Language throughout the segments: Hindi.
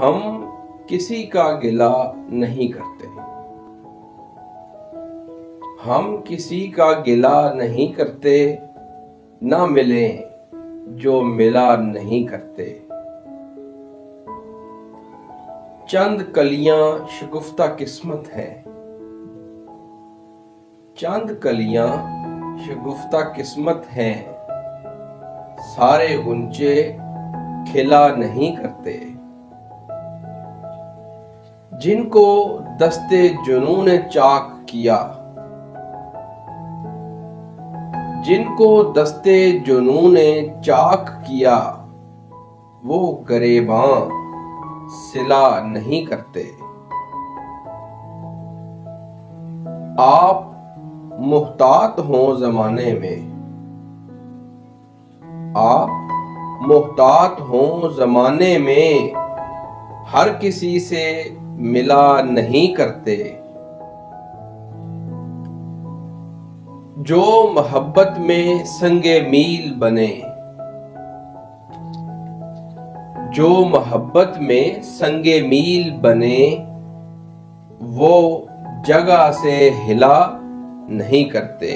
हम किसी का गिला नहीं करते। हम किसी का गिला नहीं करते, ना मिले जो मिला नहीं करते। चंद कलियां शगुफ्ता किस्मत है, चंद कलियां शगुफ्ता किस्मत हैं, सारे गुंचे खिला नहीं करते। जिनको दस्ते जुनून ने चाक किया, जिनको दस्ते जुनून ने चाक किया, वो गरेबां सिला नहीं करते। आप मुहतात हों ज़माने में, आप मुहतात हों ज़माने में, हर किसी से मिला नहीं करते। जो मोहब्बत में संगे मील बने, जो मोहब्बत में संगे मील बने, वो जगह से हिला नहीं करते।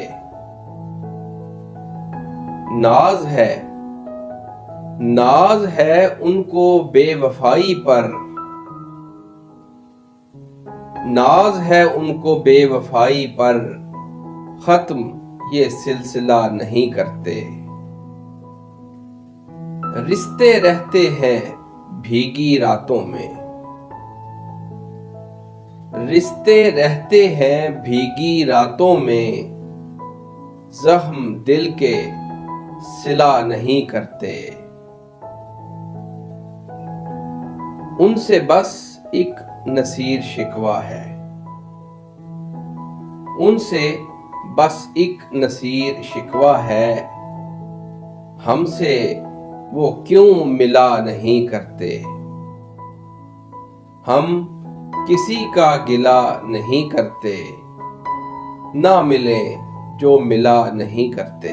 नाज है उनको बेवफाई पर, नाज है उनको बेवफाई पर, खत्म ये सिलसिला नहीं करते। रिश्ते रहते हैं भीगी रातों में, रिश्ते रहते हैं भीगी रातों में, जख्म दिल के सिला नहीं करते। उनसे बस एक नसीर शिकवा है, उनसे बस एक नसीर शिकवा है, हमसे वो क्यों मिला नहीं करते। हम किसी का गिला नहीं करते, ना मिले जो मिला नहीं करते।